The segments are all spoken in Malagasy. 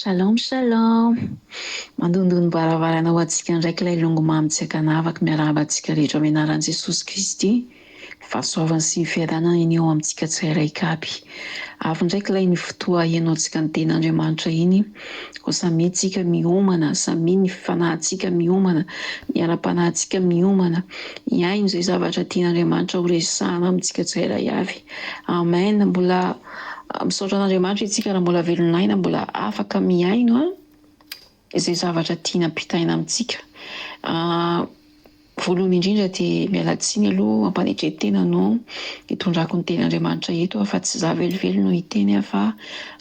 Shalom, shalom. Mandondony baravarana ho antsika ndraiky ilay longomamy tsy akanavaka miarahaba antsika rehetra amin'ny anaran'i Jesosy Kristy. Fahasoavany sy ny fiadanana iny eo amintsika tsirairay aby. Avy ndraiky ilay ny fotoa ianaontsika ny ten'Andriamanitra iny. Ho samy tsika miomana, samy ny fanahintsika miomana, ny ara-panahintsika miomana. Iaino izay zavatra tian'Andriamanitra ho resahana amintsika tsirairay avy. Amen. Mbola misaotra an'Andriamanitra itsika raha mbola velonaina, mbola afaka miaino izay zavatra tiana ampitaina amintsika. Voalohany indrindra dia miala tsiny aloha ampanetretena no hitondrako ny ten'Andriamanitra eto fa tsy za velively no hiteny fa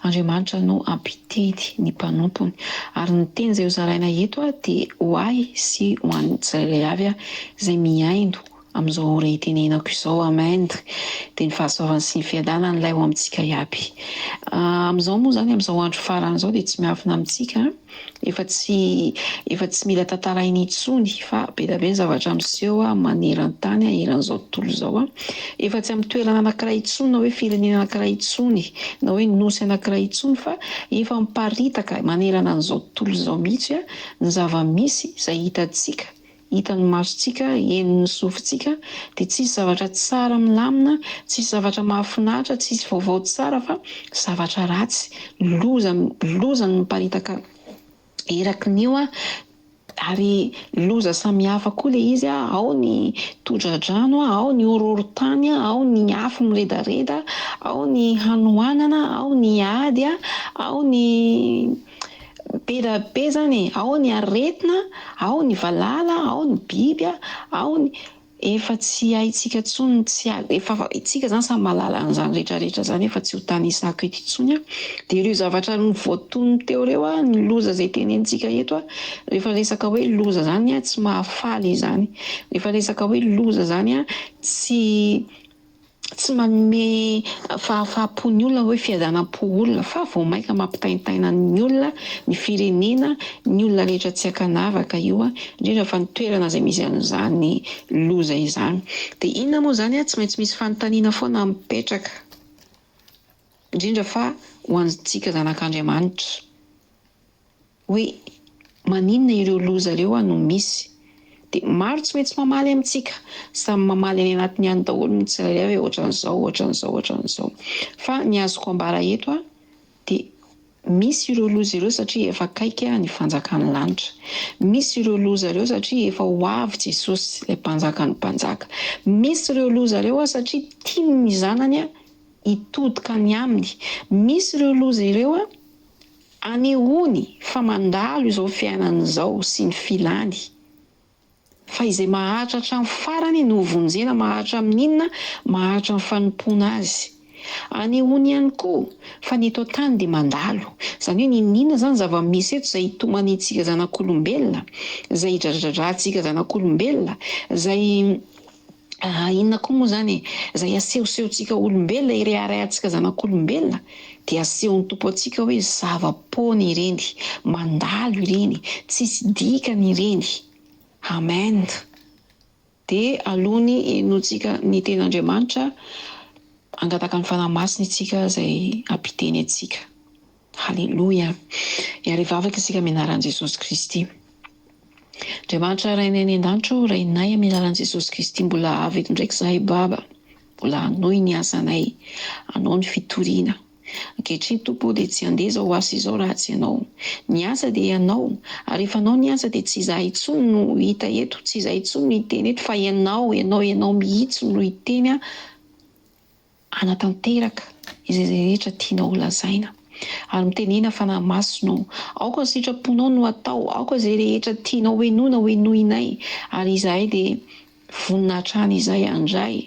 Andriamanitra no ampiteny ny mpanompony. Ary ny teny izay hozaraina eto dia ho ahy sy ho an'ny tsirairay avy izay miaino amin'izao rehetenenako izao. Amen. Dia ny fahasoavany sy ny fiadanana ilay ho amintsika iaby. Amin'izao moa zany amin'izao andro farany izao dia tsy miafina amintsika. Efa tsy mila tantaraina intsony fa be da be ny zavatra miseho maneran-tany eran'izao tontolo izao. Efa tsy amin'ny toerana anankiray intsony na hoe firenena anankiray intsony na hoe nosy anankiray intsony fa efa miparitaka manerana an'izao tontolo izao mihitsy ny zava-misy izay hitantsika, hitan'ny masontsika, henon'ny sofintsika, dia tsisy zavatra tsara milamina, tsisy zavatra mahafinaritra, tsisy vaovao tsara fa zavatra ratsy, loza no miparitaka eraky n'io ary loza samihafa koa ilay izy. Ao ny tondra-drano, ao ny horohoro-tany, ao ny afo miredareda, ao ny hanohanana, ao ny ady, ao ny be zany, ao ny aretina, ao ny valala, ao ny biby, ao ny efa tsy haintsika intsony, efa itsika zany samy mahalala an'izany rehetrarehetra zany efa tsy ho tanisako eto intsony. Dia ireo zavatra voatonony teo ireo ny loza izay tenenitsika eto rehefa resaka hoe loza zany tsy mahafaly izany, rehefa resaka hoe loza zany tsy manome fahafahampon'ny olona hoe fiadanam-po olona fa vao maika mampitaintaina ny olona, ny firenena, ny olona rehetra tsy akanavaka io indrindra fa ny toerana izay misy an'izany loza izany. Dia inona moa zany tsy maintsy misy fanontaniana foana mipetraka indrindra fa ho antsika zanak'Andriamanitra hoe maninona ireo loza ireo no misy. Dia maro tsy maintsy mamaly amintsika, samy mamaly any anatiny any daholo ny tsirairay hoe ohatran'izao. Fa ny azoko ambara eto dia misy ireo loza ireo satria efa akaiky ny fanjakan'ny lanitra. Misy ireo loza ireo satria efa ho avy Jesosy ilay mpanjakan'ny mpanjaka. Misy ireo loza ireo satria tiany ny zanany hitodika ny aminy. Misy ireo loza ireo anehoany fa mandalo izao fiainana izao sy ny filany. Fa izay maharitra hatramin'ny farany no vonjena, maharitra amin'inona, maharitra amin'ny fanompoana azy. Anehoany ihany koa fa ny eto an-tany dia mandalo. Izany hoe ninona zany zava-misy eto izay hitomanitsika zanak'olombelona, izay hidradradratsika zanak'olombelona, izay inona koa moa zany izay asehosehontsika olombelona, ireharehantsika zanak'olombelona, dia asehon'ny tompo antsika hoe zava-poana ireny, mandalo ireny, tsisy dikany ireny. Amen. Dia alohany henoantsika ny ten'Andriamanitra, angataka ny fanahy masina itsika izay ampiteny antsika. Halleloia. Ariva avaka isika amin'ny anaran'i Jesosy Kristy. Andriamanitra rainay any an-danitro, rainay amin'ny anaran'i Jesosy Kristy, mbola avy eto ndraiky zahay Baba, mbola anohy ny asanay, anao ny fitoriana. Ankehitriny Tompo dia tsy andeha izao asa izao raha tsy ianao. Ny asa dia ianao, ary rehefa anao ny asa dia tsy izahay intsony no hita eto, tsy izahay intsony no hiteny eto fa ianao mihitsy no hiteny anatanteraka izay rehetra tianao lazaina. Ary mitenena fanahy masina, aoka ny sitraponao no atao, aoka izay rehetra tianao henoinay, ary izahay dia vonina hatrany izahay handray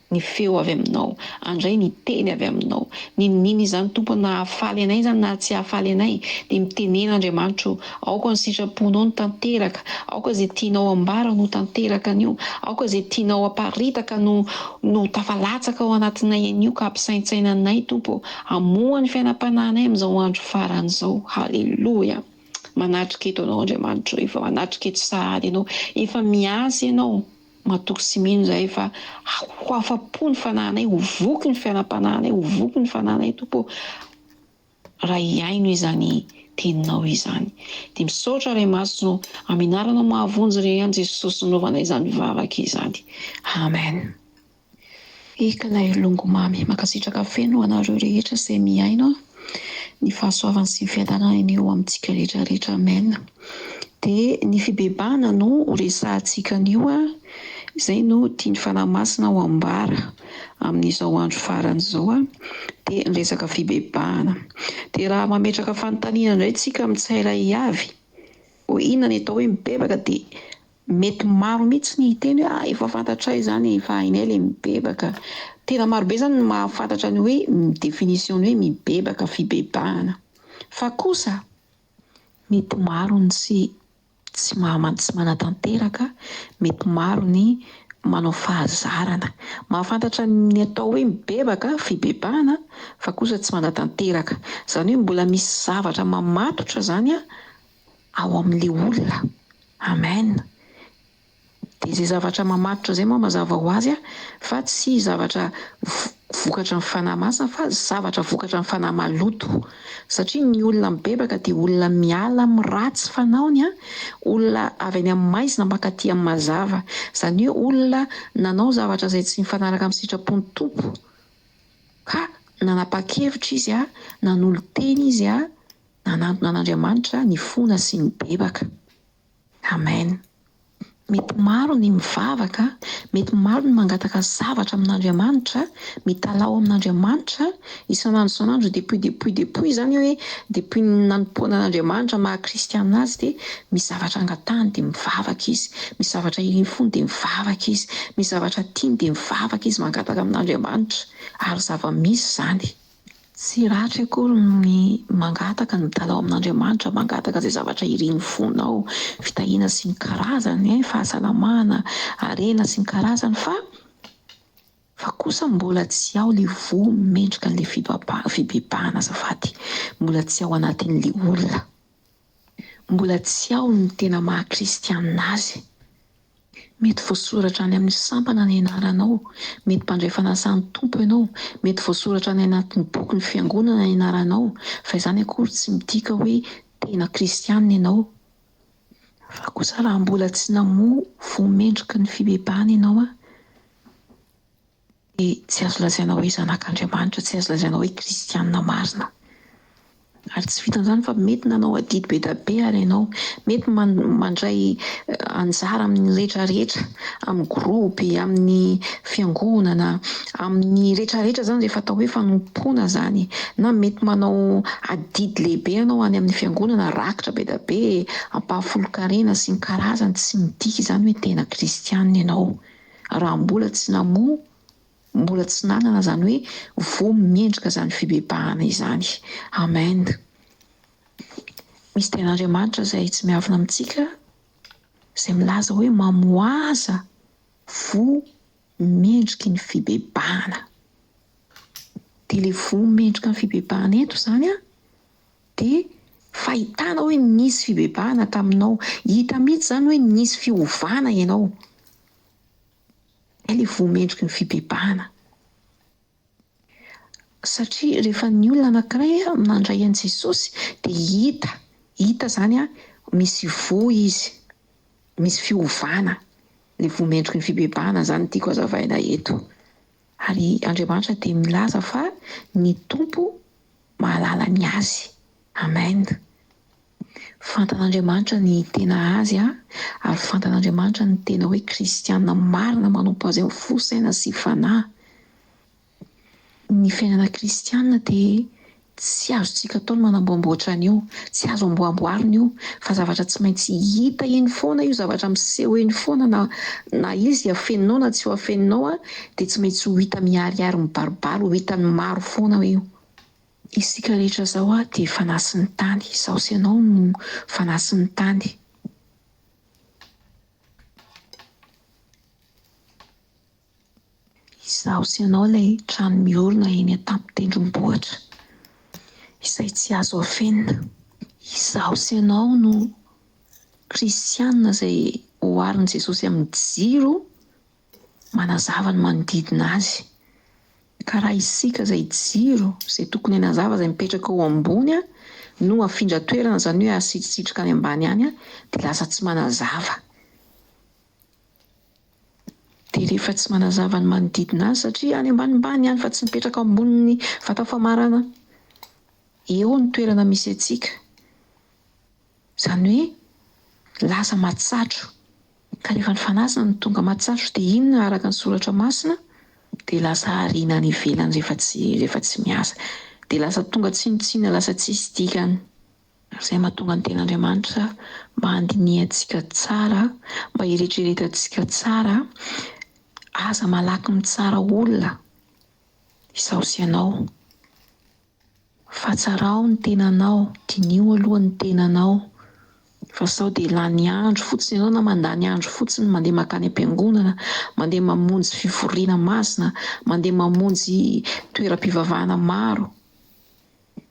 ny feo avy aminao, andray ny teny avy aminao. Ninona izany Tompo na hahafaly anay izany na tsy hahafaly anay dia mitenena Andriamanitra, aoka ny sitraponao no tanteraka, aoka izay tianao ambara no tanteraka an'io, aoka izay tianao aparitaka no tafalatsaka ao anatinay an'io ka ampisaintsainanay Tompo, hamoha ny fiainam-panahinay amin'izao andro farany izao. Halleloia. Manatrika eto anao Andriamanitra, efa manatrika eto sahady ianao, efa miasa ianao. Matoky sy mino izahay fa ho afa-po ny fanahinay, ho voky ny fiainam-panahinay, ho voky ny fanahinay Tompo. Raha hiaino izany teninao izany. Dia misaotra Ray Masina amin'ny anarana mahavonjy ry an' Jesosy naovana izany mivavaka izany. Amen. Eka ilay longomamy, mankasitraka feno anareo rehetra izay miaino ny fahasoavana sy ny fiadanana eo amintsika rehetrarehetra. Amen. Dia ny fibebahana no resahantsika anio izay no tiany fanahy masina ho ambara amin'izao andro faran'izao dia ny resaka fibebahana. Dia raha mametraka fanontaniana indray tsika mitsailay avy ho inona ny atao hoe mibebaka, dia mety maro mihitsy ny hiteny hoe efa fantatray izany, efa hainay ilay mibebaka. Tena marobe izany ny mahafantatra ny hoe définition ny hoe mibebaka, fibebahana. Fa kosa mety maro ny tsy manatanteraka, mety maro ny manao fahazarana mahafantatra ny atao hoe mibebaka, fibebahana, fa kosa tsy manatanteraka. Izany hoe mbola misy zavatra mamatotra zany ao amin'ilay olona. Amen. Dia izay zavatra mamatotra izay moa mazava ho azy fa tsy zavatra vokatra ny fanahy masina, fa zavatra vokatra ny fanahy maloto. Satria ny olona mibebaka dia olona miala amin'ny ratsy fanaony, olona avy any amin'ny maizina mankaty amin'ny mazava. Izany hoe olona nanao zavatra izay tsy mifanaraka amin'ny sitrapon'ny tompo ka nanapa-kevitra izy nanolo-teny izy nanantona an'Andriamanitra ny fona sy ny bebaka. Amen. Mety maro ny mivavaka, mety maro ny mangataka zavatra amin'Andriamanitra, mitalao amin'Andriamanitra isan'andro depuis izany hoe depuis nanompoana an'Andriamanitra maha-kristiana azy dia misy zavatra angatahany dia mivavaka izy, misy zavatra iriny fony dia mivavaka izy, misy zavatra tiany dia mivavaka izy mangataka amin'Andriamanitra. Ary zava-misy izany. Tsy ratsy akory ny mangataka, ny mitalao amin'Andriamanitra, mangataka izay zavatra iriny fonao, fitahiana sy ny karazany, fahasalamana, harena sy ny karazany, fa kosa mbola tsy ao ilay voa mendrika an'ilay fibebahana azafady. Mbola tsy ao anatin'ilay olona. Mbola tsy ao ny tena maha-kristiana azy. Mety voasoratra any amin'ny sampana ny anaranao, mety mpandray fanasan'ny tompo ianao, mety voasoratra any anatin'ny boky ny fiangonana ny anaranao, fa izany akory tsy midika hoe tena kristiana ianao. Fa kosa raha mbola tsy namoa voamendrika ny fibebahana ianao dia tsy azo lazaina hoe zanak'Andriamanitra, tsy azo lazaina hoe kristiana marina. Ary tsy vitan'izany fa mety nanao adidy be da be ary ianao, mety mandray anjara amin'ny rehetrarehetra, amin'ny gropy, amin'ny fiangonana, amin'ny rehetrarehetra izany rehefa atao hoe fanompoana izany. Na mety manao adidy lehibe ianao any amin'ny fiangonana, rakitra be da be, ampahafolo-karena sy ny karazany, tsy midika izany hoe tena kristiana ianao. Raha mbola tsy namoa, mbola tsy nanana izany hoe voa mendrika izany fibebahana izany. Amen. Misy ten'Andriamanitra izay tsy miavona amintsika, izay milaza hoe mamoaza voa mendrika ny fibebahana. Dia ilay voa mendrika ny fibebahana eto izany dia fahitana hoe nisy fibebahana taminao, hita mihitsy izany hoe nisy fiovana ianao. Ilay voa mendrika ny fibebahana. Satria rehefa ny olona anankiray nandray an'i Jesosy dia hita izany misy voa izy, misy fiovana. Ilay voa mendrika ny fibebahana izany tiako hazavaina eto. Ary Andriamanitra dia milaza fa ny tompo mahalala ny azy. Amen. Fantan'Andriamanitra ny tena azy ary fantan'Andriamanitra ny tena hoe kristiana marina manompo azy amin'ny fo, saina sy fanahy. Ny fiainana kristiana dia tsy azontsika ataony manamboamboatra an'io, tsy azo amboamboarina io, fa zavatra tsy maintsy hita eny foana io, zavatra miseho eny foana na izy afeninao na tsy ho afeninao dia tsy maintsy ho hita miharihary mibaribary, ho hita ny maro foana io. Isika rehetra izao dia fanahy sy ny tany, izaho sy ianao no fanahy sy ny tany. Izaho sy ianao ilay trano miorina eny an-tampon-tendrombohitra izay tsy azo afenina. Izaho sy ianao no kristiana izay oharin'i Jesosy amin'ny jiro manazava ny manodidina azy. Ka raha isika izay jiro izay tokony hanazava, izay mipetraka ao ambony no afindra toerana zany hoe asitrisitrika any ambany any a de lasa tsy manazava. De rehefa tsy manazava ny manodidina azy satria any ambanimbany any fa tsy mipetraka ambonin'ny vata famarana, eo ny toerana misy atsika. Zany hoe lasa matsatro. Ka rehefa ny fanasina no tonga matsatro de inona araka ny soratra masina de lasa ariana any ivelany rehefa tsy miasa. De lasa tonga tsinontsina, lasa tsisy dikany. Izay mahatonga ny ten'Andriamanitra mba handinihantsika tsara, mba hiretrretantsika tsara, aza malaky mitsara olona. Izao sy ianao. Fatsarao ny tenanao, dinio aloha ny tenanao. Fa sao de lany andro fotsiny ianao na mandany andro fotsiny mandeha makany am-piangonana, mandeha mamonjy fivoriana masina, mandeha mamonjy toeram-pivavahana maro.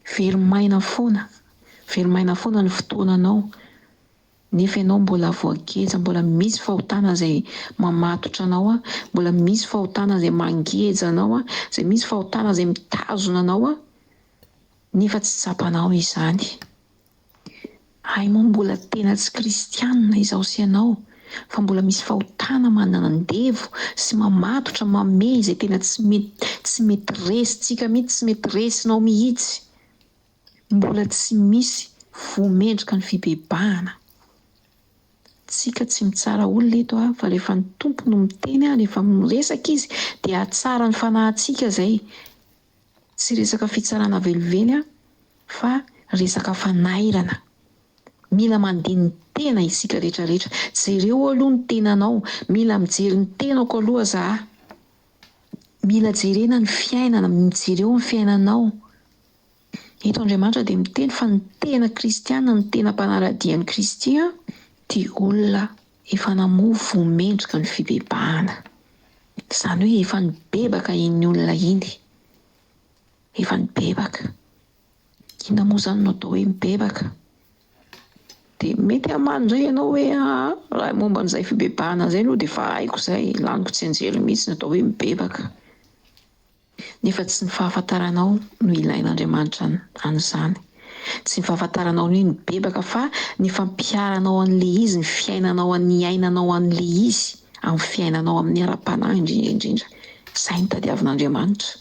Verimaina foana ny fotoananao. Nefa ianao mbola voageja, mbola misy fahotana izay mamatotra anao, mbola misy fahotana izay mangeja anao, izay misy fahotana izay mitazona anao, nefa tsy tsapanao izany. Ay moa mbola tena tsy kristianina izao sy ianao, fa mbola misy fahotana manandevo sy mamatotra mame izay tena tsy mety resintsika mihitsy, tsy mety resinao mihitsy. Mbola tsy misy voamendrika ny fibebahana. Tsika tsy mitsara olona eto fa rehefa ny tompo no miteny, rehefa miresaka izy de atsara ny fanahintsika zay. Tsy resaka fitsarana velively fa resaka fanairana. Mila mandihy ny tena isika rehetrarehetra. Jereo aloha ny tenanao, mila mijery ny tenako aloha za. Mila jerena ny fiainana, mijereo ny fiainanao. Eto Andriamanitra dia miteny fa ny tena kristiana, ny tena mpanaradian'i Kristy dia olona efa namoha voamendrika ny fibebahana. Izany hoe efa nibebaka iny olona iny. Efa nibebaka. Inona moa izany no atao hoe mibebaka? Dia mety hamandray ianao hoe raha momba an'izay fibebahana izay aloha dia efa haiko izay, laniko tsy anjely mihitsy ny atao hoe mibebaka. Nefa tsy ny fahafantaranao no ilain'Andriamanitra an'izany. Tsy ny fahafantaranao hoe mibebaka fa ny fampiaranao an'ilay izy, ny fiainanao, ny ainanao an'ilay izy, amin'ny fiainanao amin'ny ara-panahy indrindra. Izay no tadiavin'Andriamanitra.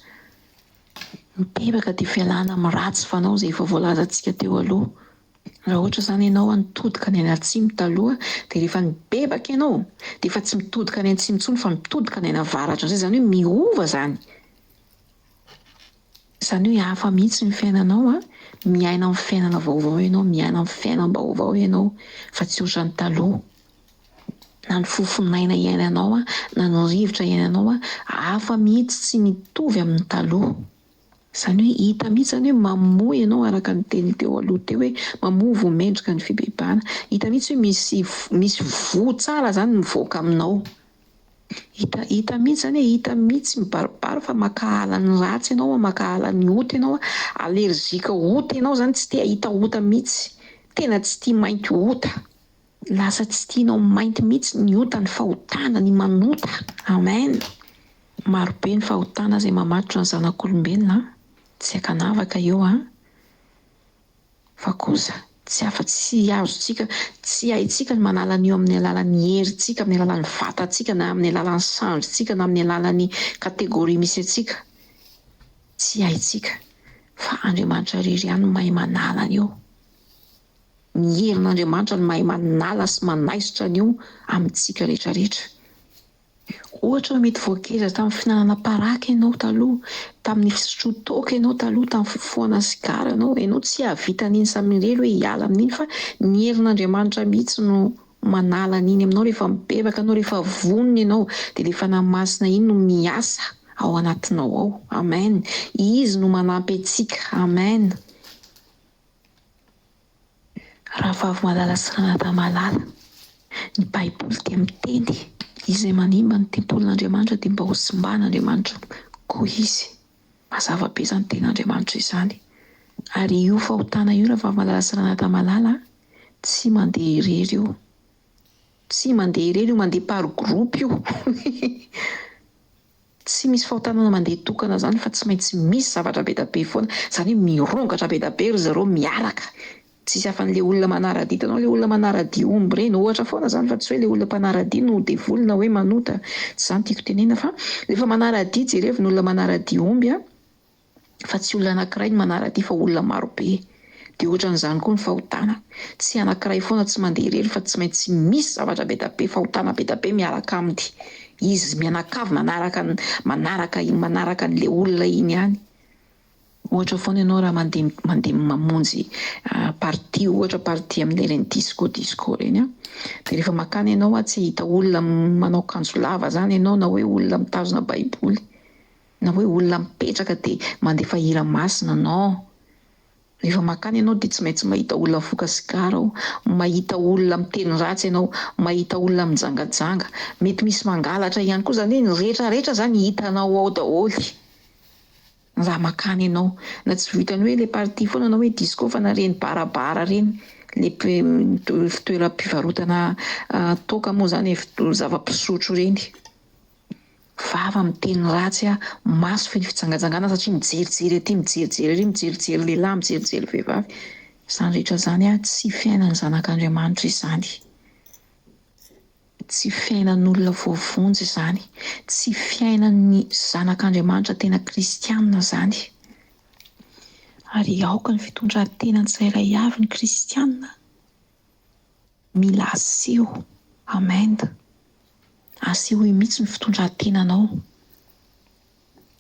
Mibebaka dia fialana amin'ny ratsy fanao izay efa voalazantsika teo aloha. Raha ohatra izany ianao nitodika any atsimo taloha dia rehefa nibebaka ianao dia efa tsy mitodika any atsimo intsony fa mitodika any avaratra. Izany hoe miova izany. Izany hoe hafa mihitsy ny fiainanao, miaina amin'ny fiainana vaovao ianao, miaina amin'ny fiainam-baovao ianao fa tsy ohatran'ny taloha. Na ny fofinaina iainanao, na ny rivotra iainanao, hafa mihitsy tsy mitovy amin'ny taloha. Izany hoe hita mihitsy hoe mamoha ianao araka ny teny teo aloha teo hoe mamoha voamendrika ny fibebahana. Hita mihitsy hoe misy voa tsara izany mivoaka aminao. Hita mihitsy izany hoe hita mihitsy mibaribary fa makahala ny ratsy ianao, makahala ny ota ianao, alerzika ota ianao izany tsy te hahita ota mihitsy. Tena tsy tia mainty ota. Lasa tsy tianao mainty mihitsy ny ota, ny fahotana, ny manota. Amen. Marobe ny fahotana izay mamatotra ny zanak'olombelona. Tsy akanavaka eo fa kosa tsy azontsika, tsy haintsika ny manala an'io amin'ny alalan'ny herintsika, amin'ny alalan'ny vatantsika, na amin'ny alalan'ny sandrintsika, na amin'ny alalan'ny kategoria misy atsika. Tsy haintsika fa Andriamanitra irery ihany no mahay manala an'io. Ny herin'Andriamanitra no mahay manala sy manaisotra an'io amintsika rehetrarehetra. Ohatra hoe mety voageja tamin'ny fihinanana paraka ianao taloha, tamin'ny fisotro toaka ianao taloha, tamin'ny fifohana sigara ianao tsy hahavita an'iny samirely hoe hiala amin'iny fa ny herin'Andriamanitra mihitsy no manala an'iny aminao rehefa mibebaka anao, rehefa vonona ianao dia rehefa namasina iny no miasa ao anatinao ao. Amen. Izy no manampy antsika. Amen. Rahavavy malala sy ranata malala. Ny Baiboly dia miteny izay manimba ny tempolin'Andriamanitra dia mba ho simban'Andriamanitra koa izy. Mazava be izany ten'Andriamanitra izany. Ary io fahotana io rahavavy malala sy ranata malala tsy mandeha irery io. Tsy mandeha irery io, mandeha par groupe io. tsy misy fahotanana mandeha tokana zany fa tsy maintsy misy zavatra be da be foana, zany hoe mirongatra be da be ry zareo miaraka. Tsisy afan'le olona manara-dia, hitanao le olona manara-dia omby reny ohatra foana zany, fa tsy hoe le olona mpanara-dia no devolina hoe manota, tsy zany tiako tenena. Fa rehefa manara-dia jerevy ny olona manara-dia omby fa tsy olona anankiray ny manara-dia fa olona marobe. De ohatran'izany koa ny fahotana, tsy anankiray foana tsy mandeha irery fa tsy maintsy misy zavatra be da be, fahotana be da be miaraka aminy. Izy mianakavy manaraka an'le olona iny ihany. Ohatra foana ianao raha mandeha mamonjy party, ohatra party amin'le reny disco reny de rehefa makany ianao tsy hita olona manao akanjo lava zany ianao, na hoe olona mitazona baiboly, na hoe olona mipetraka de mandefa hira masina, non. Rehefa makany ianao de tsy maintsy mahita olona foka sigara ao, mahita olona miteny ratsy ianao, mahita olona mijangajanga, mety misy mangalatra ihany koa, zany hoe ny rehetrarehetra zany hitanao ao daholy raha makany ianao. Na tsy vitany hoe le party foana na hoe disco fa na reny barabara reny, le fitoeram-pivarotana toaka moa zany zava-pisotro reny. Vava miteny ratsy maso feno fitsangajangana satria mijerijery aty, mijerijery ary, mijerijery lehilahy, mijerijery vehivavy. Zany rehetra zany tsy fiainan'ny zanak'Andriamanitra izany. Tsy fiainan'olona voavonjy izany, tsy fiainan'ny zanak'Andriamanitra tena kristianina zany. Ary aoka ny fitondran-tenan'ny tsirairay avy ny kristianina. Mila aseho, amen. Aseho mihitsy ny fitondran-tenanao,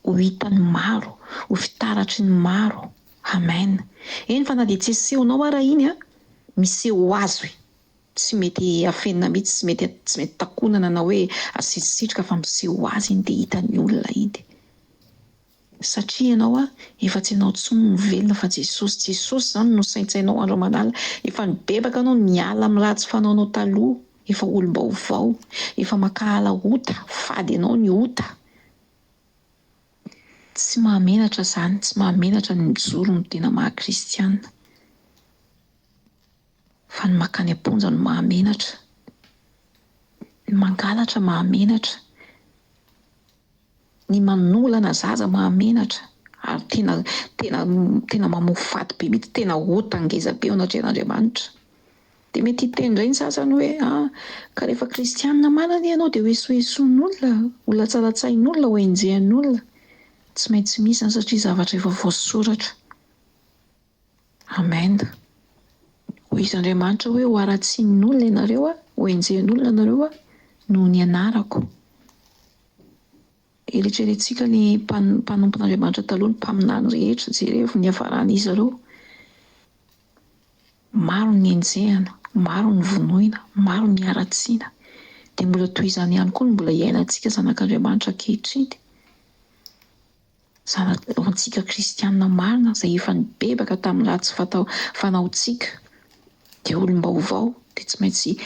ho hitan'ny maro, ho fitaratry ny maro, amen. Eny fa na de tsy asehonao raha iny miseho azy, tsy mety afenina mihitsy, tsy mety takonana na hoe asisitrika, fa miseho azy iny de hitan'ny olona iny. Satria ianao efa tsy ianao intsony no velona fa Jesosy zany no saintsainao andro aman'alina. Efa nibebaka anao niala amin'ny ratsy fanaonao taloha, efa olom-baovao, efa makahala ota, fady ianao ny ota. Tsy mahamenatra zany, tsy mahamenatra ny mijoro no tena maha-kristianina, fa ny makany am-ponja no mahamenatra, ny mangalatra mahamenatra, ny manolana zaza mahamenatra, ary tena mamofaty be mihitsy, tena ota ngeza be ao anatreh'Andriamanitra. De mety hitendra iny sasany hoe ka rehefa kristianina manana ianao de hoe soeson'olona, olona tsaratsai'olona, ho enjehan'olona. Tsy maintsy misy satria zavatra efa voasoratra, amen. Hoy iz'Andriamanitra hoe ho aratsian'olona ianareo ho enjehan'olona ianareo noho ny anarako. Eritreretintsika ny mpanompon'Andriamanitra taloha, ny mpaminany rehetra, jerevy ny hafaran'izy ireo. Maro ny enjehana, maro ny vonoina, maro ny aratsiana. De mbola toy izany ihany koa no mbola iainantsika zanak'Andriamanitra ankehitriny. Antsika kristianina marina izay efa nibebaka tamin'ny ratsy fanaontsika de olom-baovao, de tsy maintsy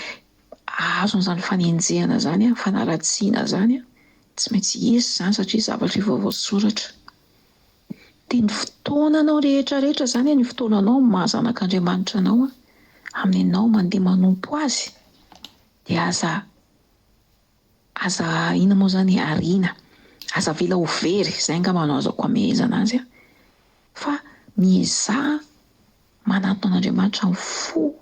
azo an'izany fanenjehana zany, fanaratsiana zany, tsy maintsy hisy zany satria zavatra efa voasoratra. De ny fotoananao rehetrarehetra zany, ny fotoananao mahazanak'Andriamanitra anao amin'nao mandeha manompo azy, de aza ina moa zany, ariana, aza avela ho very, zay angamba no azoko amehezana azy fa miezà manantona an'Andriamanitra amin'ny fo,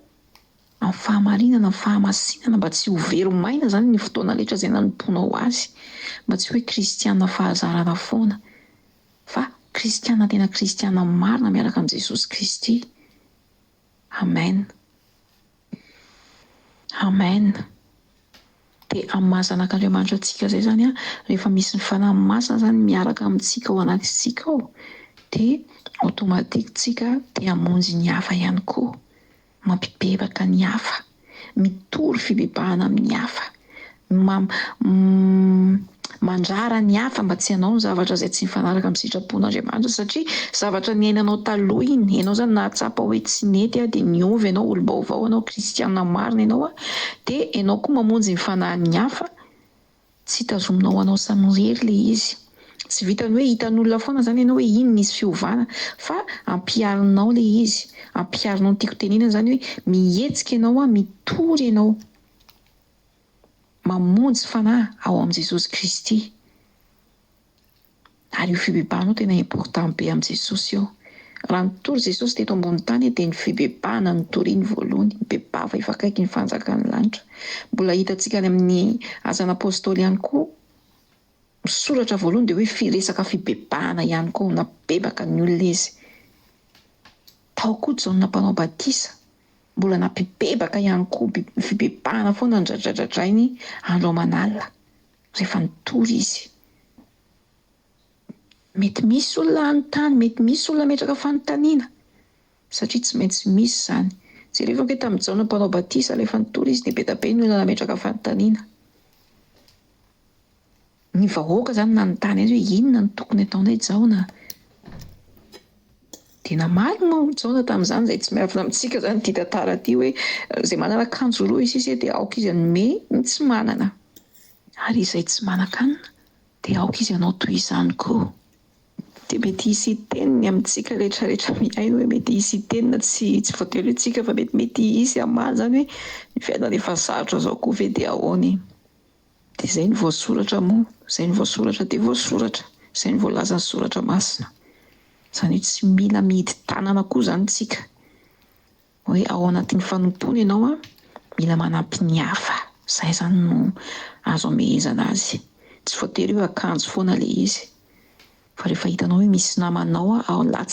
amin'ny fahamarinana, amin'ny fahamasinana, mba tsy ho very maina zany ny fotoana rehetra izay nanomponao azy, mba tsy hoe kristianina fahazarana foana, fa kristianina tena kristianina marina miaraka amin'i Jesosy Kristy. Amen. Amen. De amin'ny mahazanak'Andriamanitra antsika zay zany rehefa misy ny fanahy masina zany miaraka amintsika ao anatintsika ao, de automatique tsika de hamonjy ny hafa ihany koa, mampibebaka ny hafa, mitory fibebahana amin'ny hafa, mandrara ny hafa mba tsy hanao ny zavatra izay tsy mifanaraka amin'ny sitrapon'Andriamanitra, satria zavatra niainanao taloha iny, ianao zany nahatsapa hoe tsy nety de niova ianao, olom-baovao ianao, kristianina marina ianao de ianao koa mamonjy ny fanahin'ny hafa, tsy tazominao anao samirery le izy. Tsy vitany hoe hitan'olona foana zany ianao hoe iny nisy fiovana, fa ampiarinao le izy, ampiarinao ny tiako tenenana zany hoe mihetsika ianao mitory ianao, mamonjy fanahy ao amin'i Jesosy Kristy. Ary io fibebahana tena important be amin'i Jesosy eo. Raha nitory Jesosy teto ambony tany dia ny fibebahana nitoriany voalohany, mibebava efa akaiky ny fanjakany lanitra. Mbola hitantsika any amin'ny Asana Apôstôly ihany koa, misoratra voalohany dia hoe resaka fibebahana ihany koa, nabebaka ny olona izy. Tao koa Jaona mpanao batisa, mbola nampibebaka ihany koa fibebahana foana ndradradradrainy andro aman'alina rehefa nitory izy. Mety misy olona anontany, mety misy olona metraka fanontaniana, satria tsy maintsy misy izany. Jerevako hoe tamin'ny Jaona mpanao batisa rehefa nitory izy dia be dia be ny olona nametraka fanontaniana. Ny vahoaka izany nanontany azy hoe inona no tokony ataonay Jaona? Dia namaly moa Jaona tamin'izany, izay tsy miafina amintsika izany ity tantara ity hoe izay manana akanjo roa izy dia aoka izy hanome ny tsy manana. Ary izay tsy manan-kanina dia aoka izy hanao toy izany koa. Dia mety hisy teniny amintsika rehetrarehetra miaina hoe mety hisy tenina tsy voatery tsika fa mety hisy amaly izany hoe ny fiainana efa sarotra izao koa ve dia ahoana. Dia izay ny voasoratra moa, izay ny voasoratra dia voasoratra, izay ny voalaza ny soratra masina. Izany hoe tsy mila mihidy tanana koa izany tsika hoe ao anatin'ny fanompona ianao mila manampy ny hafa. Izay izany no azo amehezana azy. Tsy voatery hoe akanjo foana ilay izy. Fa rehefa hitanao hoe misy namanao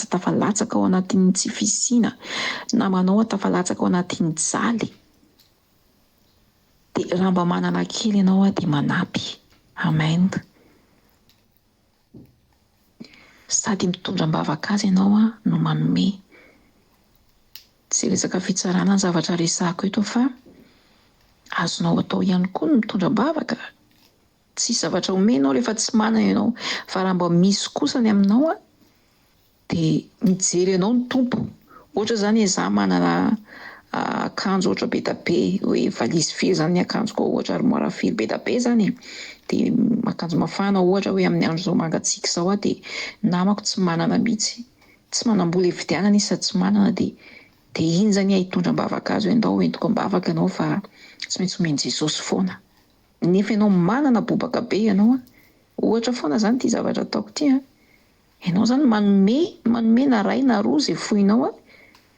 tafalatsaka ao anatin'ny tsy fisiana, namanao tafalatsaka ao anatin'ny jaly, dia raha mba manana kely ianao dia manampy. Amen. Sady mitondra-bavaka azy ianao no manome. Tsy resaka fitsarana ny zavatra resahako eto fa azonao atao ihany koa ny mitondra-bavaka. Tsy zavatra omenao rehefa tsy manana ianao, fa raha mba misy kosa ny aminao dia mijery ianao ny tompo. Ohatra izany hoe izaho manana akanjo ohatra be dia be, hoe valizy firy izany ny akanjoko, ohatra armoire firy be dia be izany, dia akanjo mafana ohatra hoe amin'ny andro izao mangatsiaka izao dia namako tsy manana mihitsy, tsy manam-bola hividianana izy sady tsy manana dia iny izany hitondra-bavaka azy hoe andao entiko am-bavaka ianao fa tsy maintsy omeny Jesosy foana. Nefa ianao manana bobaka be ianao ohatra foana izany ity zavatra ataoko ity ianao izany manome na ray na roa izay fohinao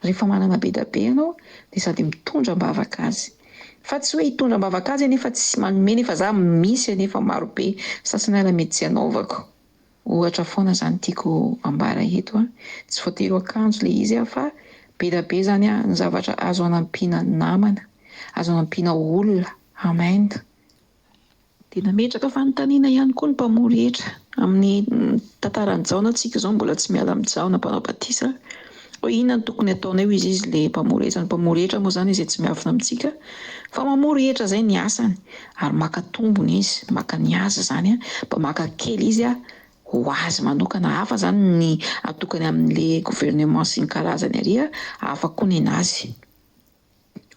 rehefa manana be dia be ianao dia sady mitondra-bavaka azy. Fa tsy hoe hitondra-bavaka azy nefa tsy manome, nefa za misy nefa maro be, sasany ala mety tsy hanaovako. Ohatra foana izany tiako ambara eto tsy voatery ho akanjo ilay izy fa be dia be izany ny zavatra azo anampiana namana, azo anampiana olona. Amen. Dia nametraka fanontaniana ihany koa ny mpamory hetra amin'ny tantaran'ny Jaona. Antsika izao mbola tsy miala amin'ny Jaona mpanao batisa hoe inona no tokony ataonay hoy izy ilay mpamory hetra. Ny mpamory hetra moa izany izay tsy miafina amintsika fa mamory hetra izay ny asany, ary maka tombony izy, maka ny azy izany mba maka kely izy ho azy manokana. Hafa izany ny atokany amin'ilay gouvernement sy ny karazany ary hafa koa ny anazy.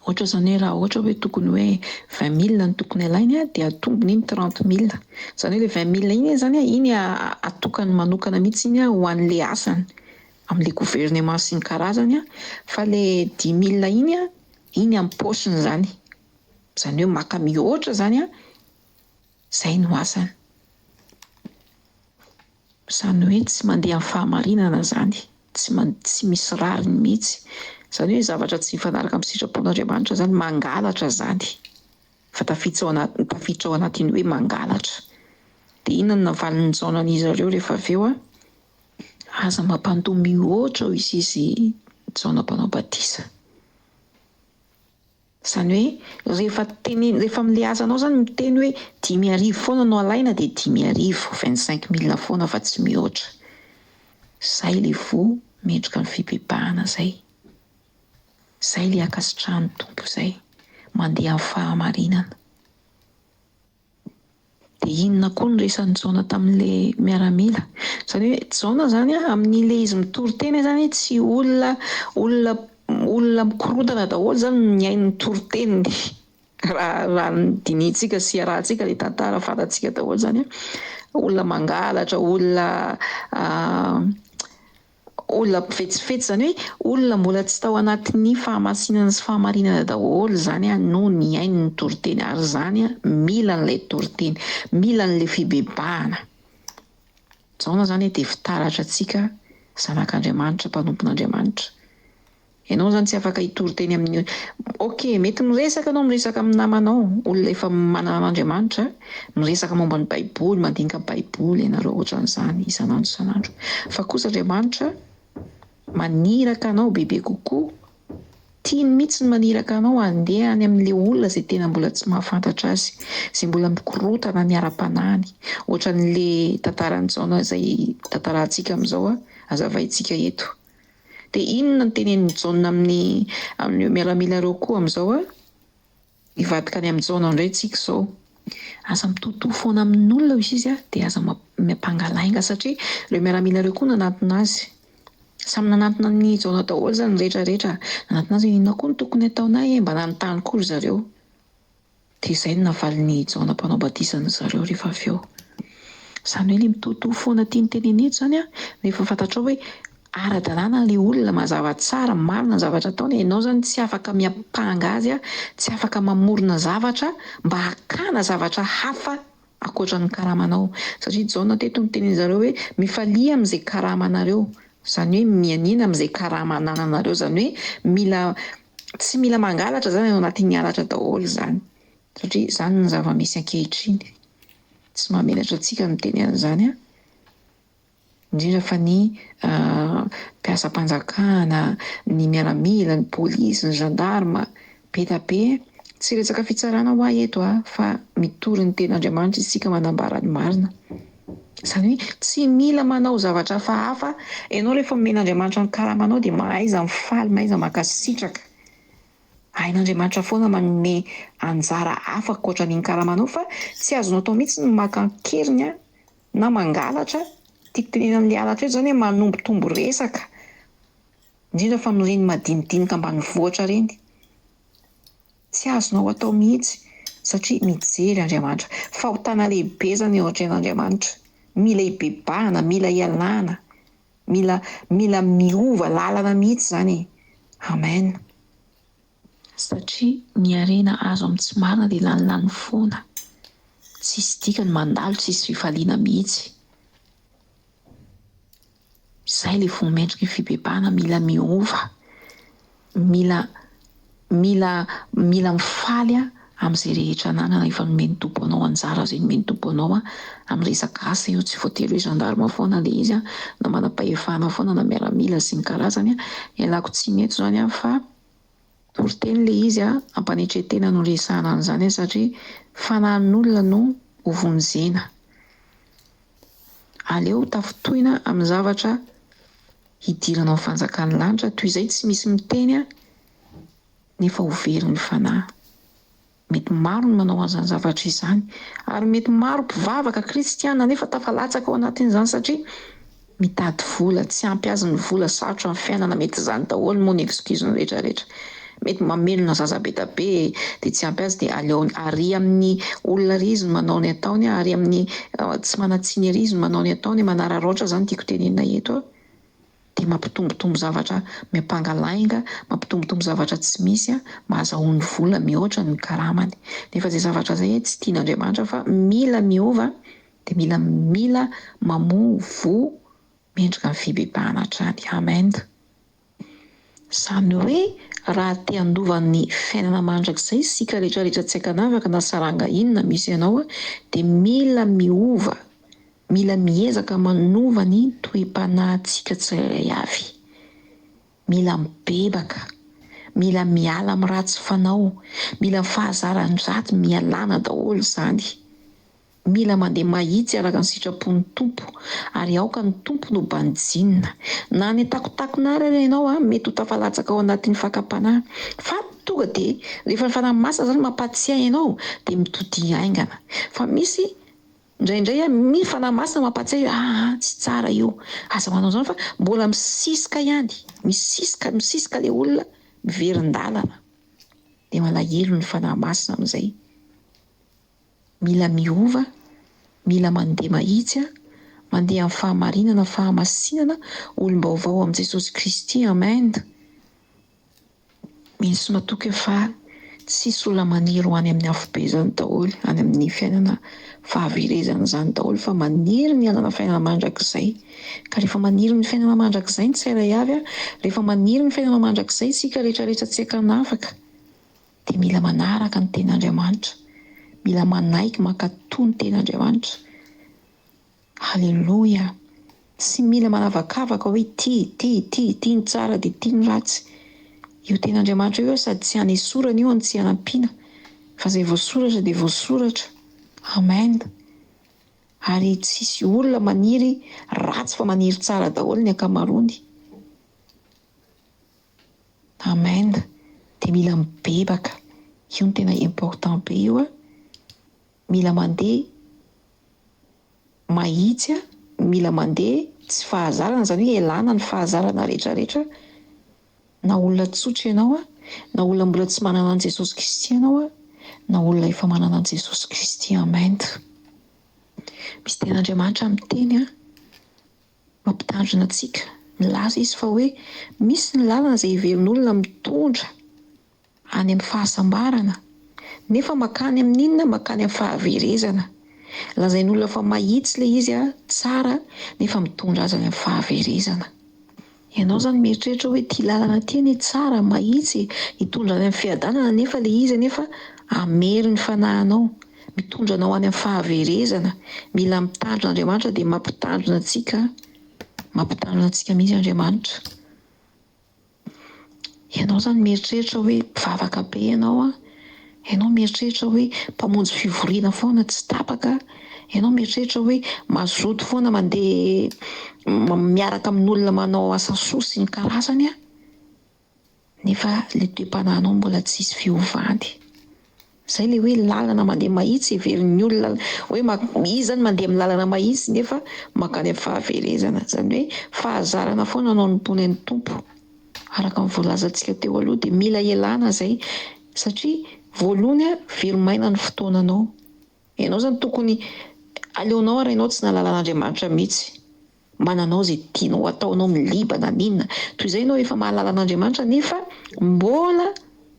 Ohatra izany hoe raha ohatra hoe tokony hoe 20,000 ny tokony alainy dia atombony iny 30,000. Izany hoe ilay 20,000 iny izany iny atokany manokana mihitsy iny ho an'ilay asany amin'ilay gouvernement sy ny karazany fa ilay 10,000 iny amin'ny paosiny izany. Izany hoe maka mihoatra izany izay no asany. Izany hoe tsy mandeha amin'ny fahamarinana izany, tsy misy rariny mihitsy. Izany hoe zavatra tsy mifanaraka amin'ny sitrapon'Andriamanitra izany, mangalatra izany. Fa tafiditra ao anatiny hoe mangalatra. Dia inona no navalin'ny Jaona an'izy ireo rehefa avy eo aza mampandoa mihoatra hoy izy Jaona mpanao batisa. Izany hoe rehefa amin'ilay azanao izany miteny hoe 10,000 foana no alaina dia 10,000, 25,000 foana fa tsy mihoatra. Izay ilay mendrika ny fibebahana izay. Izay ilay ankasitrahan'ny tompo izay, mandeha amin'ny fahamarinana. Dia inona koa no resan'ny Jaona tamin'ilay miaramila? Izany hoe Jaona izany amin'ilay izy mitory tena izany tsy olona mikorotana daholo izany no niainy nitory teniny. Raha dinihintsika sy arahantsika ilay tantara fantatsika daholo izany olona mangalatra, olona fetsifetsy, izany hoe olona mbola tsy tao anatin'ny fahamasinana sy fahamarinana daholo izany no niainy nitory teny. Ary izany mila an'ilay toriteny, mila an'ilay fibebahana. jaona zany dia fitaratra antsika zanak'Andriamanitra, mpanompon'Andriamanitra. Ianao zany tsy afaka hitory teny amin'ny mety miresaka anao, miresaka amin'ny namanao, olona efa manana an'Andriamanitra, miresaka momba ny baiboly, mandinika baiboly ianareo ohatran'izany isanandro. Fa kosa Andriamanitra maniraka anao bebe kokoa, tiany mihitsy ny maniraka anao andeha any amin'ilay olona izay tena mbola tsy mahafantatra azy, izay mbola mikorotana ny ara-panahiny, ohatran'ilay tantaran'ny Jaona izay tantarahantsika amin'izao hazavaintsika eto. Dia inona ny tenenin'ny Jaona amin'ny miaramila ireo koa amin'izao hivadika any amin'ny Jaona indray tsika izao. Aza mitohitohy foana amin'olona izy dia aza mampangalainga satria ireo miaramila ireo koa nanantona azy. Samy nanantona ny Jaona daholo zany rehetrarehetra. Nanantona azy inona koa no tokony ataonay mba nanontany koa zareo. Dia izay no navalin'ny Jaona mpanao batisa zareo rehefa avy eo. Izany hoe ilay mitohitohy foana tiany teneny eto zany rehefa fantatrao hoe ara-dalàna ilay olona mazava tsara, marina ny zavatra ataony, ianao zany tsy afaka miampanga azy, tsy afaka mamorona zavatra mba hakana zavatra hafa ankoatran'ny karamanao. Satria Jaona teto niteneny zareo hoe mifalia amin'izay karamanareo. Izany hoe mianina amin'izay karama anananareo, izany hoe tsy mila mangalatra zany ianao anatin'ny halatra daholo zany. Satria izany ny zava-misy ankehitriny. Tsy mamelatra antsika ny teny an'izany indrindra fa ny mpiasam-panjakana, ny miaramila, ny polisy, ny gendarme, be da be. Tsy resaka fitsarana ho ahy eto fa mitory ny ten'Andriamanitra isika manambara ny marina. Izany hoe tsy mila manao zavatra hafa. Ianao rehefa omen'Andriamanitra ny karamanao dia mahaiza mifaly, mahaiza mankasitraka. Hain'Andriamanitra foana manome anjara hafa ankoatran'iny karamanao, fa tsy azonao atao mihitsy ny makan-keriny na mangalatra. Tiako tenena amin'ilay halatra eto zany hoe manombotombo resaka, indrindra fa amin'ireny madinidinika ambanivohitra ireny. Tsy azonao atao mihitsy satria mijery Andriamanitra. Fahotana lehibe zany eo an-tren'Andriamanitra. Mila hibebahana, mila hialana, mila miova lalana mihitsy zany. Amen. Satria ny harena azo amin'ny tsy marina dia lanilany foana. Tsisy dikany mandalo, tsisy fifaliana mihitsy. Izay ilay fomba mendrika ny fibebahana, mila miova, mila mifaly amin'izay rehetra ananana efa nomeny Tompo anao anjara, izay nomeny Tompo anao amin'ny resaka asa io. Tsy voatery hoe gendarme foana ilay izy na manam-pahefana foana na miaramila sy ny karazany. Ialako tsiny eto zany fa toriteny ilay izy ampanetretena no resahana an'izany satria fanahin'olona no hovonjena. Aleo tafitohina amin'ny zavatra hidiranao amin'ny fanjakan'ny lanitra, toy izay tsy misy miteny nefa hoverin'ny fanahy. Mety maro ny manao an'izany zavatra izany, ary mety maro mpivavaka kristiana nefa tafalatsaka ao anatin'izany satria mitady vola, tsy ampy azy ny vola, sarotra ny fiainana. Mety izany daholo moa ny excuse ny rehetrarehetra. Mety mamelona zaza be da be dia tsy ampy azy dia aleo ary amin'ny olona rizy ny manao ny ataony, ary amin'ny tsy manatsiny rizy ny manao ny ataony, manararaotra zany tiako tenenina eto dia mampitombotombo zavatra miampangalainga, mampitombotombo zavatra tsy misy, mahazahoany vola mihoatra ny karamany. Nefa izay zavatra izay tsy tian'Andriamanitra fa mila miova dia mila mamovo mendrika ny fibebahana hatrany. Amen. Izany hoe raha te handovan'ny fiainana mandrakizay isika rehetrarehetra tsy ankanavaka na saranga inona misy ianao dia mila miova, mila miezaka manova ny toem-panahintsika tsirairay avy. Mila mibebaka, mila miala amin'ny ratsy fanao, mila fahazaran-draty mialana daholo izany. Mila mandeha mahitsy araka ny sitrapon'ny Tompo, ary aoka ny Tompo no banjinina. Na ny takotakonary ary ianao mety ho tafalatsaka ao anatin'ny fakam-panahy, fa tonga dia rehefa ny fanahy masina zany mampatsiahy ianao dia mitody haingana. Fa misy indraindray misy fanahy masina mampatsiahy tsy tsara io, aza manao izany fa mbola misisika ihany, misisika ilay olona miverin-dalana. Dia malahelo ny fanahy masina amin'izay. Mila miova, mila mandeha mahitsy, mandeha amin'ny fahamarinana, fahamasinana, olom-baovao amin'i Jesosy Kristy. Amen. Misy matoky fa tsisy olona maniry ho any amin'ny hafobe zany daholo, any amin'ny fiainana fahaverezana zany daholo, fa maniry ny hanana fiainana mandrakizay. Ka rehefa maniry ny fiainana mandrakizay ny tsirairay avy a, rehefa maniry ny fiainana mandrakizay isika rehetrarehetra tsy hakanafaka, dia mila manaraka ny ten'Andriamanitra, mila manaiky mankatoy ny ten'Andriamanitra. Halleloia! Tsy mila manavakavaka hoe ty ny tsara dia ty ny ratsy. Io ten'Andriamanitra io sady tsy hanesorana io any tsy hanampiana, fa izay voasoratra dia voasoratra. Amen. Ary tsisy olona maniry ratsy fa maniry tsara daholo ny ankamaroany. Amen. Dia mila mibebaka. Io no tena important be io a. Mila mandeha mahitsy a, mila mandeha tsy fahazarana, izany hoe elana ny fahazarana rehetrarehetra. Na olona tsotra ianao a, na olona mbola tsy manana an' Jesosy Kristy ianao a, na olona efa manana an' Jesosy Kristy. Amen. Misy ten'Andriamanitra miteny a, mampitandrina antsika. Milaza izy fa hoe misy ny lalana izay iverin'olona mitondra any amin'ny fahasambarana, nefa makany amin'ny inona? Makany amin'ny fahaverezana. Lazain'olona fa mahitsy ilay izy a, tsara, nefa mitondra azy any amin'ny fahaverezana. Ianao zany mieritreritra hoe ty lalana ty anie tsara, mahitsy, hitondra any amin'ny fiadanana, nefa ilay izy anefa hamery ny fanahinao, mitondra anao any amin'ny fahaverezana. Mila mitandrina Andriamanitra dia mampitandrina antsika, mampitandrina antsika mihitsy Andriamanitra. Ianao zany mieritreritra hoe mpivavaka be ianao a, ianao mieritreritra hoe mpamonjy fivoriana foana tsy tapaka, ianao mieritreritra hoe mazoto foana mandeha miaraka amin'olona manao asa soa sy ny karazany a, nefa le toe-panahinao mbola tsisy fiovany. Izay le hoe lalana mandeha mahitsy iverin'ny olona, hoe izy zany mandeha amin'ny lalana mahitsy nefa mankany amin'ny fahaverezana. Izany hoe fahazarana foana no anompoany ny tompo. Araka ny voalazantsika teo aloha dia mila ialana izay, satria voalohany a, veromaina ny fotoananao. Ianao zany tokony aleonao ary ianao tsy nahalalàn'Andriamanitra mihitsy. Mananao izay tianao ataonao, milibana n'inona. Toy izay ianao efa mahalala an'Andriamanitra nefa mbola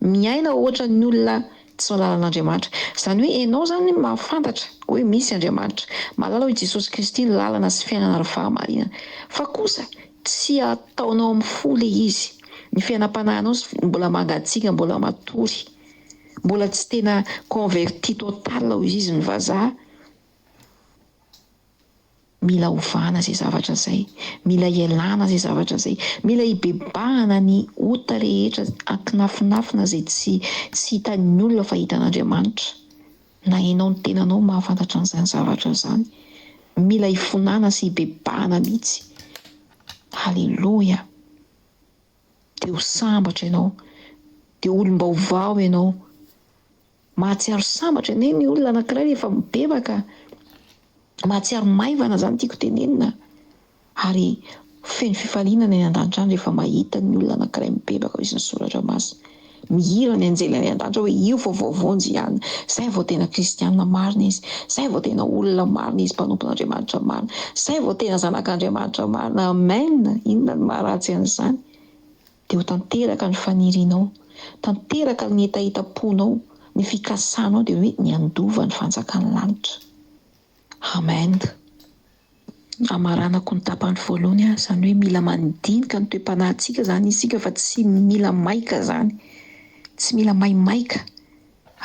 miaina ohatran'ny olona tsy mahalala an'Andriamanitra. Izany hoe ianao zany mahafantatra hoe misy Andriamanitra, mahalala hoe Jesosy Kristy ny lalana sy fiainana ary fahamarinana. Fa kosa tsy ataonao amin'ny fo ilay izy. Ny fiainam-panahinao mbola mangatsiaka, mbola matory, mbola tsy tena converti total hoy izy ny vazaha. Mila ovana izay zavatra izay, mila ialana izay zavatra izay, mila hibebahana ny ota rehetra ankinafinafina izay tsy hitan'ny olona fa hitan'Andriamanitra. Na ianao ny tenanao mahafantatra an'izany zavatra izany. Mila hifonana sy hibebahana mihitsy. Halleloia! Dia ho sambatra ianao, dia olom-baovao ianao. Mahatsiaro sambatra anie ny olona anankiray rehefa mibebaka. Mahatsiaro maivana zany tiako tenenina. Ary feno fifaliana ny an-danitra any rehefa mahita ny olona anankiray mibebaka, izy ny soratra masina. Mihira ny anjelan'ny an-danitra hoe io vao vaovonjy ihany, izay vao tena kristianina marina izy, izay vao tena olona marina izy, mpanompon'Andriamanitra marina, izay vao tena zanak'Andriamanitra marina. Amen. Inona ny maharatsy an'izany? Dia ho tanteraka ny fanirianao, tanteraka ny hetaheta-ponao, ny fikasanao dia hoe ny andova ny fanjakan'ny lanitra. Amen. Amaranako ny tapany voalohany a, izany hoe mila mandinika ny toe-panahintsika zany isika, fa tsy mila maika zany, tsy mila maimaika.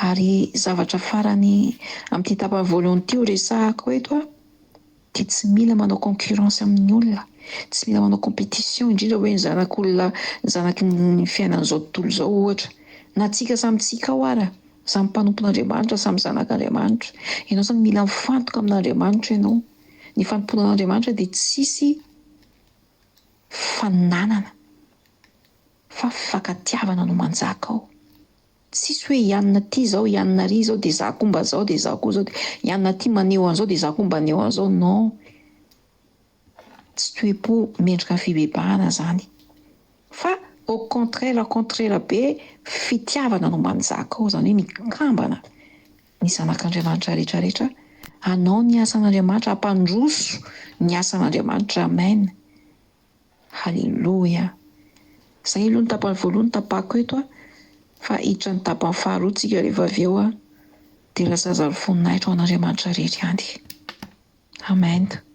Ary zavatra farany amin'ity tapany voalohany ity ho resahako eto a, dia tsy mila manao concurrence amin'ny olona, tsy mila manao compétition, indrindra hoe ny zanak'olona, ny zanaky ny fiainan'izao tontolo izao ohatra. Na tsika samy tsika ao ara, samy mpanompon'Andriamanitra, samy zanak'Andriamanitra. Ianao zany mila mifantoka amin'Andriamanitra ianao. Ny fanomponan'Andriamanitra dia tsisy fananana, fa fifankatiavana no manjaka ao. Tsisy hoe ianona ty zao, ianona ry zao, dia za koa mba zao, dia za koa zao, ianona ty maneho an'izao, dia za koa mba maneho an'izao. Non. Tsy toe-po mendrika ny fibebahana zany. Fa au contraire be, fitiavana no manjaka ao, izany hoe mikambana ny zanak'Andriamanitra rehetrarehetra. Anao ny asan'Andriamanitra, ampandroso ny asan'Andriamanitra. Amen. Halleloia. Izay aloha ny tapany voalohany tapahako eto a. fa hiditra ny tapany faharoa tsika rehefa avy eo a, de lasa zaly voninahitra ho an'Andriamanitra rehetra ihany. Amen.